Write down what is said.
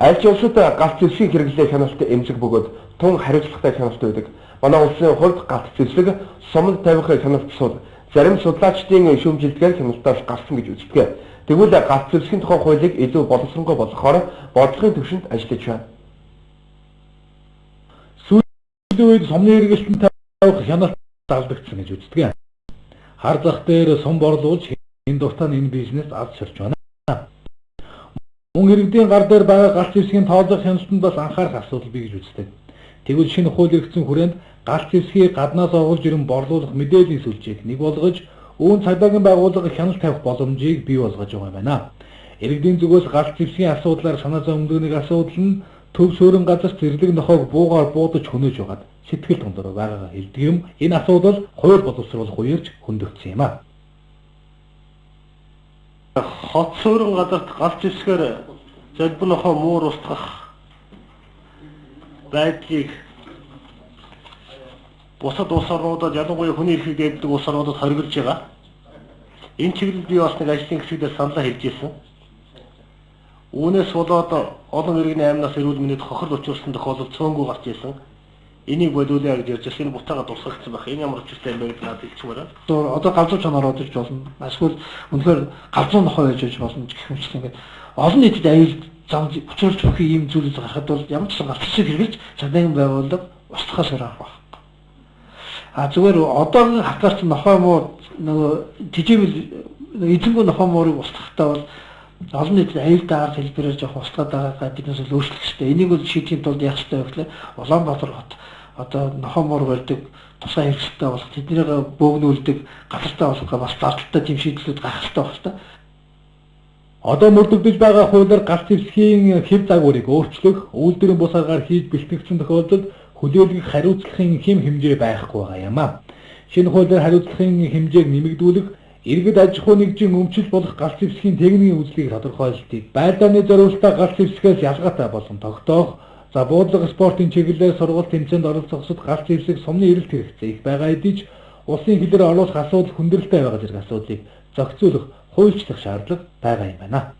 Аль ч улсад галт зэвсгийн хэрэглээ хяналттай эмзэг бөгөөд тун хариуцлагатай хяналт байдаг. Манай улсын хувьд галт зэвсэг суманд тавих хяналт сул зарим судлаачдын шүүмжилдгээр хяналтаас гарсан гэж үздэг. Тэгвэл галт зэвсгийн тухай хуулийг илүү боловсронгуй болгохоор бодлогын түвшинд ажиллаж байна. Сүүлийн үед сумны хэрэглэлтэнд тавих хяналт алдагдсан гэж үздэг. Хар зах дээр сум борлуулж энэ дуртай энэ бизнес аз ширч байна. Мөн иргэдийн гар дээр байгаа галт зэвсгийн тоолох хяналтанд бас анхаарах асуудал бий гэж үздэг. Тэгвэл шинэ хууль эргэцэн хүрээнд галт зэвсгийг гаднаас оруулж ирэн борлуулах мэдээллийн сүлжээг нэг болгож үүн цагдаагийн байгууллага хяналт тавих боломжийг бий болгож байгаа юм байна. Иргэдийн зүгээс галт зэвсгийн асуудлаар санаа зовдөг нэг асуудал нь төв суурин газар зэрлэг нохойг буугаар буудаж хөнөөж байгаад сэтгэл тондор байгаагаа хэлдэг юм. Энэ асуудал хууль боловсруулах үеэрч хөндөгдсөн юм а. Хот суурин газарт галт зэвсгээр залбир нохой муур устгах байдлыг бусад улс орнуудад ялангуяа хүний эрхийг дээддэг улс орнуудад хориглож байгаа. Энэ чиглэлд би бас нэг ажлын хэсэгдээ саналаа хэлж ирсэн. Үүнээс болоод олон иргэний аймнаас эрүүл мэндэд хохирол учруулсан тохиолдол цөөнгүй гарч ирсэн. Энийг болиулъя гэж ярьж байна. Бутаага дурсагдсан байх. Энэ ямар учиртай юм бэ гэж надад хэлчихмээр байна. Одоо галзуу чанар орж иж болно. Эсвэл үнэхээр галзуу нохой байж болно гэх юмчлэн ингээд олон нийтэд аюул зам учруулж өгөх ийм зүйлс гарахад бол ямар ч галзуу хэрэглэж цагдаагийн байгууллага устгахаас гарах байх. Зүгээр одоогийн хатгаарч нохой муу нөгөө жижигэл эзэнгүй нохой муурыг устгахтаа бол олон нийтэд аюул даар хэлбэрээр жоох устгаад байгаа биднээс л өөрчлөх хэрэгтэй. Энийг бол шийдэхийн тулд яах хэрэгтэй вэ гэхээр Улаанбаатар хот одоо нохой муур барьдаг тусгай хэрэгсэлтэй болох тэднийг бөөгнүүлдэг газартай болгох бас зардалтай тийм шийдлүүд гарах хэрэгтэй байна шүү дээ. Одоо мөрдөгдөж байгаа хуулиар галт зэвсгийн хэв загварыг өөрчлөх, үйлдвэрийн бус аргаар хийж бэлтгэгдсэн тохиолдолд хүлээлгэх хариуцлагын хэм хэмжээ байхгүй байгаа юм а. Шинэ хуулиар хариуцлагын хэмжээг нэмэгдүүлэх, иргэд аж ахуй нэгжийн өмчил болох галт зэвсгийн техникийн үзлийг тодорхойлолтыг, байлдааны зориулалтаа галт зэвсгээс ялгаатай болгон тогтоох, буудлага спортын чиглэлээр сургалт тэмцээнд оролцоход галт зэвсэг сумны эрэлт хэрэгцээ их байгаа хэдий ч улсын хилээр оруулах асуудал хүндрэлтэй байгаа зэрэг асуудлыг зохицуулах, хуульчлах шаардлага байгаа юм байна.